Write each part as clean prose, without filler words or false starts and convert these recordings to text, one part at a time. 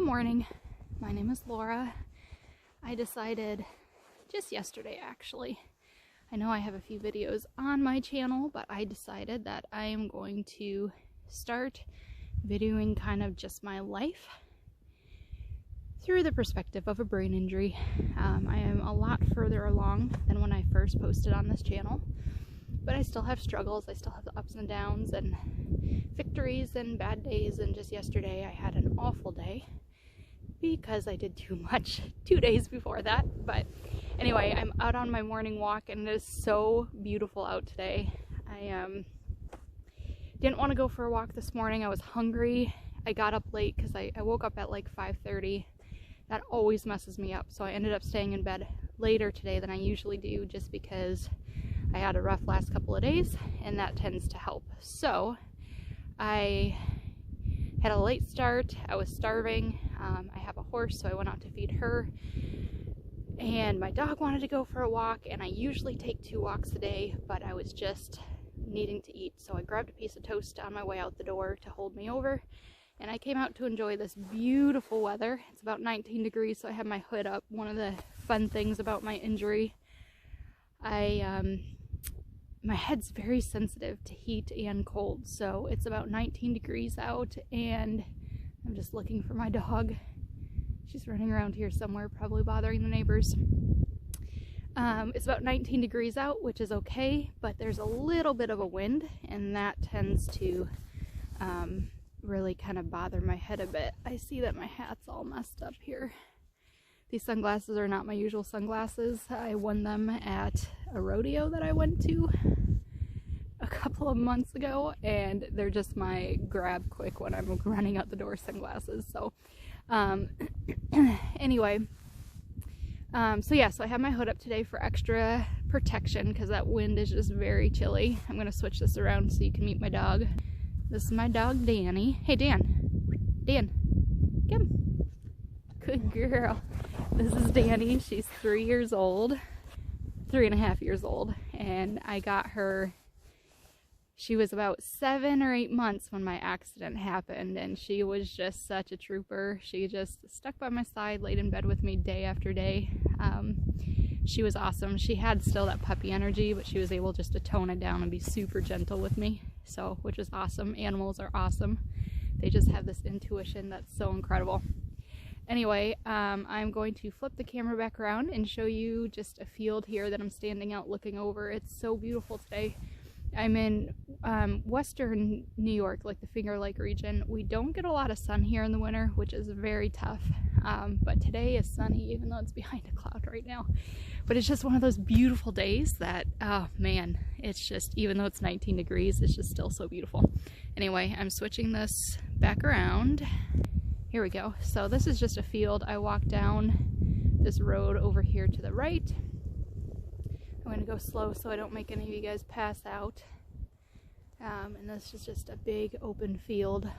morning. My name is Laura. I decided just yesterday, actually. I know I have a few videos on my channel, but I decided that I am going to start videoing kind of just my life through the perspective of a brain injury. I am a lot further along than when I first posted on this channel, but I still have struggles. I still have the ups and downs and victories and bad days, and just yesterday I had an awful day because I did too much 2 days before that. But anyway, I'm out on my morning walk and it is so beautiful out today. I didn't want to go for a walk this morning. I was hungry. I got up late because I woke up at like 5:30. That always messes me up, so I ended up staying in bed later today than I usually do, just because I had a rough last couple of days and that tends to help. So I had a late start. I was starving. I have a horse, so I went out to feed her, and my dog wanted to go for a walk, and I usually take 2 walks a day, but I was just needing to eat, so I grabbed a piece of toast on my way out the door to hold me over, and I came out to enjoy this beautiful weather. It's about 19 degrees, so I have my hood up. One of the fun things about my injury, my head's very sensitive to heat and cold, so it's about 19 degrees out, and I'm just looking for my dog. She's running around here somewhere, probably bothering the neighbors. It's about 19 degrees out, which is okay, but there's a little bit of a wind, and that tends to really kind of bother my head a bit. I see that my hat's all messed up here. These sunglasses are not my usual sunglasses. I won them at a rodeo that I went to a couple of months ago, and they're just my grab quick when I'm running out the door sunglasses. So anyway, so yeah, so I have my hood up today for extra protection because that wind is just very chilly. I'm gonna switch this around so you can meet my dog. This is my dog Danny. Hey Dan, come. Good girl. This is Danny. She's 3 years old, 3.5 years old, and I got her, she was about 7 or 8 months when my accident happened, and she was just such a trooper. She just stuck by my side, laid in bed with me day after day. She was awesome. She had still that puppy energy, but she was able just to tone it down and be super gentle with me, so, which is awesome. Animals are awesome. They just have this intuition that's so incredible. Anyway, I'm going to flip the camera back around and show you just a field here that I'm standing out looking over. It's so beautiful today. I'm in western New York, like the Finger Lake region. We don't get a lot of sun here in the winter, which is very tough. But today is sunny, even though it's behind a cloud right now. But it's just one of those beautiful days that, oh man, it's just, even though it's 19 degrees, it's just still so beautiful. Anyway, I'm switching this back around. Here we go. So this is just a field. I walked down this road over here to the right. I'm going to go slow so I don't make any of you guys pass out. And this is just a big open field.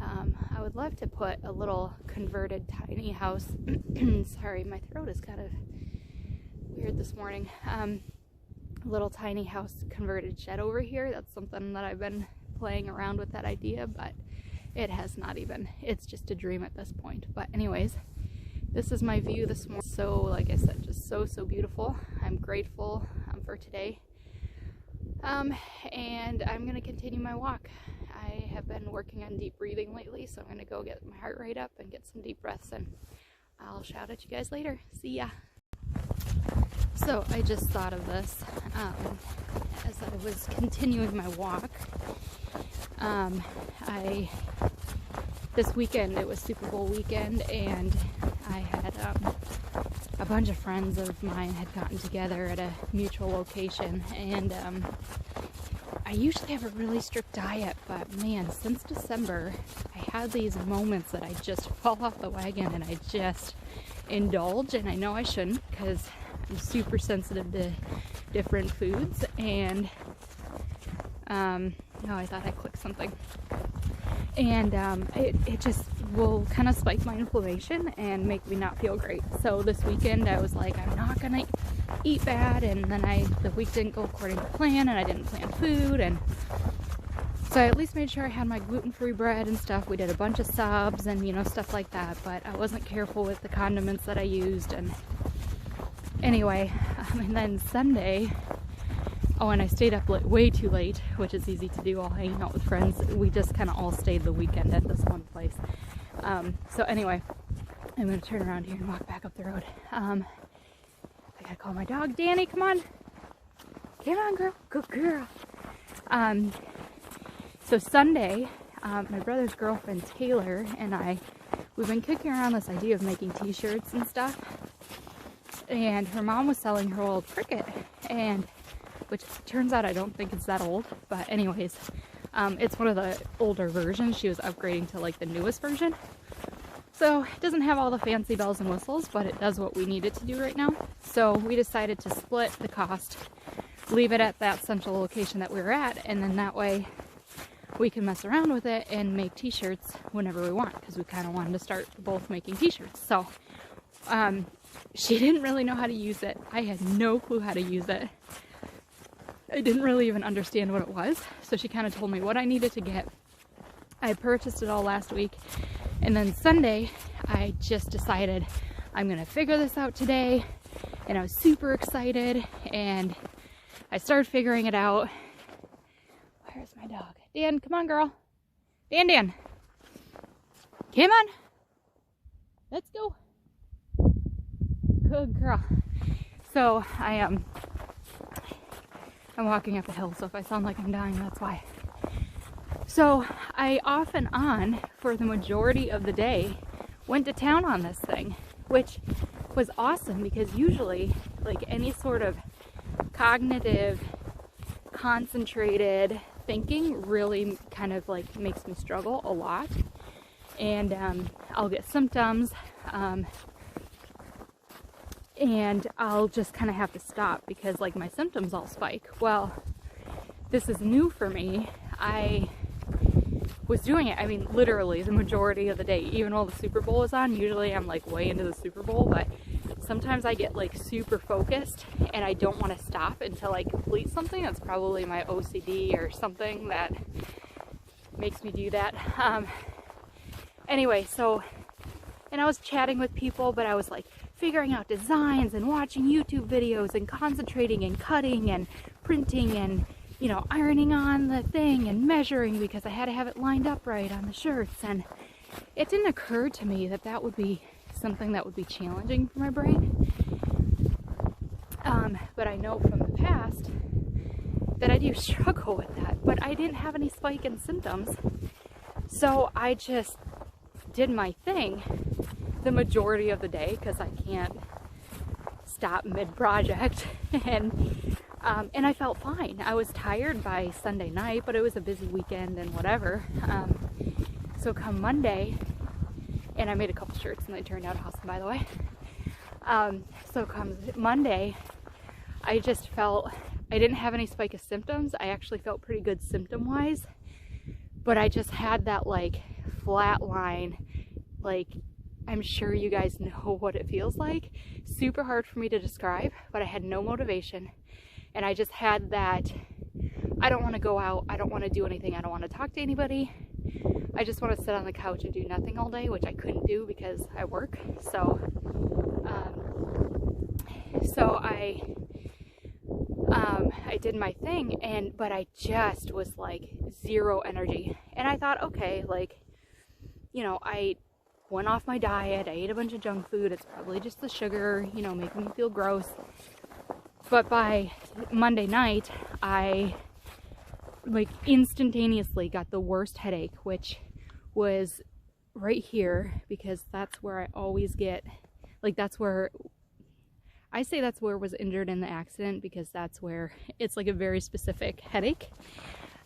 I would love to put a little converted tiny house. Sorry, my throat is kind of weird this morning. A little tiny house converted shed over here. That's something that I've been playing around with, that idea, but it has not even, it's just a dream at this point. But anyways, this is my view this morning. So like I said, just so beautiful. I'm grateful for today. And I'm gonna continue my walk. I have been working on deep breathing lately, so I'm gonna go get my heart rate up and get some deep breaths, and I'll shout at you guys later. See ya. So I just thought of this as I was continuing my walk. This weekend, it was Super Bowl weekend, and I had a bunch of friends of mine had gotten together at a mutual location, and I usually have a really strict diet, but man, since December, I had these moments that I just fall off the wagon and I just indulge, and I know I shouldn't because I'm super sensitive to different foods, and oh, I thought I clicked something. And it just will kind of spike my inflammation and make me not feel great. So this weekend I was like, I'm not gonna eat bad, and then the week didn't go according to plan, and I didn't plan food, and So I at least made sure I had my gluten-free bread and stuff. We did a bunch of subs and, you know, stuff like that, but I wasn't careful with the condiments that I used. And anyway, and then Sunday, oh, and I stayed up way too late, which is easy to do, all hanging out with friends. We just kind of all stayed the weekend at this one place. So anyway, I'm going to turn around here and walk back up the road. I got to call my dog. Danny, come on. Come on, girl. Good girl. So Sunday, my brother's girlfriend Taylor and we've been kicking around this idea of making t-shirts and stuff. And her mom was selling her old Cricut, and which turns out I don't think it's that old, but anyways, it's one of the older versions. She was upgrading to like the newest version. So it doesn't have all the fancy bells and whistles, but it does what we need it to do right now. So we decided to split the cost, leave it at that central location that we were at, and then that way we can mess around with it and make t-shirts whenever we want, because we kind of wanted to start both making t-shirts. So she didn't really know how to use it. I had no clue how to use it. I didn't really even understand what it was. So she kind of told me what I needed to get. I purchased it all last week. And then Sunday, I just decided I'm going to figure this out today. And I was super excited. And I started figuring it out. Where's my dog? Dan, come on, girl. Dan. Come on. Let's go. Good girl. So I'm walking up a hill, so if I sound like I'm dying, that's why. So I off and on for the majority of the day went to town on this thing, which was awesome because usually like any sort of cognitive, concentrated thinking really kind of like makes me struggle a lot, and I'll get symptoms, and I'll just kind of have to stop because like my symptoms all spike. Well, this is new for me. I was doing it, I mean, literally the majority of the day, even while the Super Bowl was on. Usually I'm like way into the Super Bowl, but sometimes I get like super focused and I don't want to stop until I complete something. That's probably my OCD or something that makes me do that. Anyway, so, and I was chatting with people, but I was like figuring out designs and watching YouTube videos and concentrating and cutting and printing and, you know, ironing on the thing and measuring because I had to have it lined up right on the shirts. And it didn't occur to me that that would be something that would be challenging for my brain. But I know from the past that I do struggle with that, but I didn't have any spike in symptoms. So I just did my thing the majority of the day because I can't stop mid-project. And I felt fine. I was tired by Sunday night, but it was a busy weekend and whatever. So come Monday, and I made a couple shirts and they turned out awesome, by the way. So come Monday, I just felt, I didn't have any spike of symptoms. I actually felt pretty good symptom-wise, but I just had that like flat line, like, I'm sure you guys know what it feels like. Super hard for me to describe, but I had no motivation. And I just had that, I don't want to go out, I don't want to do anything, I don't want to talk to anybody. I just want to sit on the couch and do nothing all day, which I couldn't do because I work. So I did my thing, but I just was like zero energy. And I thought, okay, like, you know, I went off my diet, I ate a bunch of junk food, it's probably just the sugar, you know, making me feel gross. But by Monday night, I like instantaneously got the worst headache, which was right here, because that's where I always get, like, that's where I say that's where I was injured in the accident, because that's where it's like a very specific headache.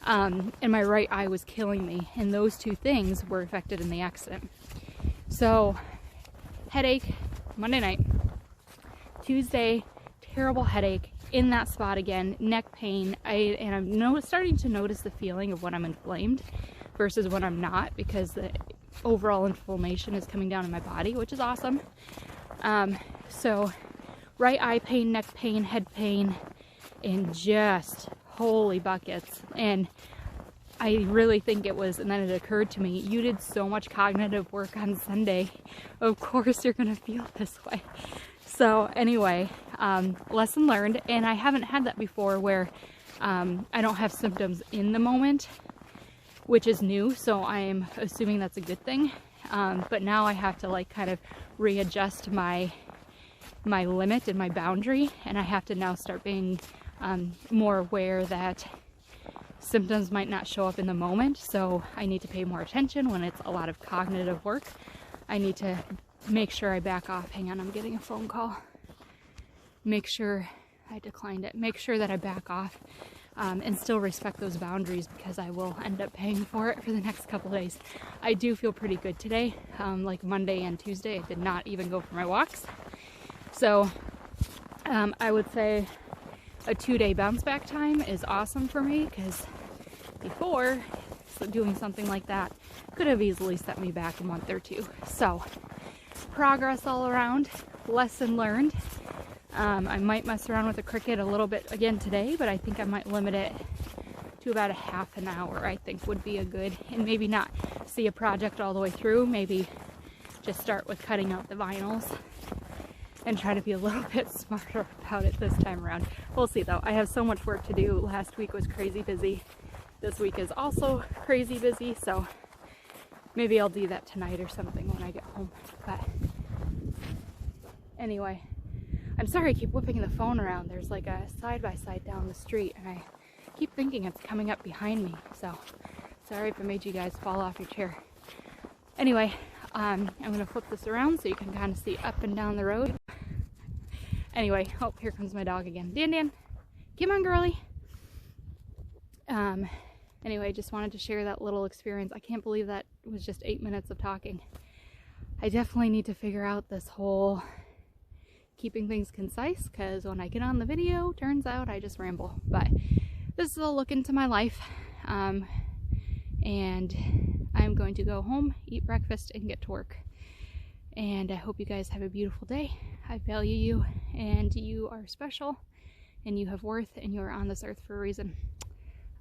And my right eye was killing me, and those two things were affected in the accident. So headache Monday night, Tuesday, terrible headache in that spot again, neck pain. And I'm starting to notice the feeling of when I'm inflamed versus when I'm not, because the overall inflammation is coming down in my body, which is awesome. So right eye pain, neck pain, head pain, and just holy buckets. And I really think it was, and then it occurred to me, you did so much cognitive work on Sunday. Of course you're gonna feel this way. So anyway, lesson learned, and I haven't had that before where I don't have symptoms in the moment, which is new, so I am assuming that's a good thing. But now I have to like kind of readjust my limit and my boundary, and I have to now start being more aware that symptoms might not show up in the moment, so I need to pay more attention when it's a lot of cognitive work. I need to make sure I back off. Hang on, I'm getting a phone call. Make sure I declined it. Make sure that I back off and still respect those boundaries, because I will end up paying for it for the next couple days. I do feel pretty good today. Like Monday and Tuesday, I did not even go for my walks. So I would say a 2-day bounce back time is awesome for me, because before, doing something like that could have easily set me back a month or two. So progress all around, lesson learned. I might mess around with the Cricut a little bit again today, but I think I might limit it to about a half an hour. I think would be a good, and maybe not see a project all the way through, maybe just start with cutting out the vinyls and try to be a little bit smarter about it this time around. We'll see though. I have so much work to do. Last week was crazy busy. This week is also crazy busy, so maybe I'll do that tonight or something when I get home. But anyway, I'm sorry I keep whipping the phone around. There's like a side-by-side down the street, and I keep thinking it's coming up behind me, so sorry if I made you guys fall off your chair. Anyway, I'm gonna flip this around so you can kind of see up and down the road. Anyway, oh, here comes my dog again. Dan Dan, come on girly. Anyway, just wanted to share that little experience. I can't believe that was just 8 minutes of talking. I definitely need to figure out this whole keeping things concise, because when I get on the video, turns out I just ramble. But this is a look into my life, and I'm going to go home, eat breakfast, and get to work. And I hope you guys have a beautiful day. I value you, and you are special, and you have worth, and you are on this earth for a reason.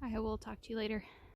I will talk to you later.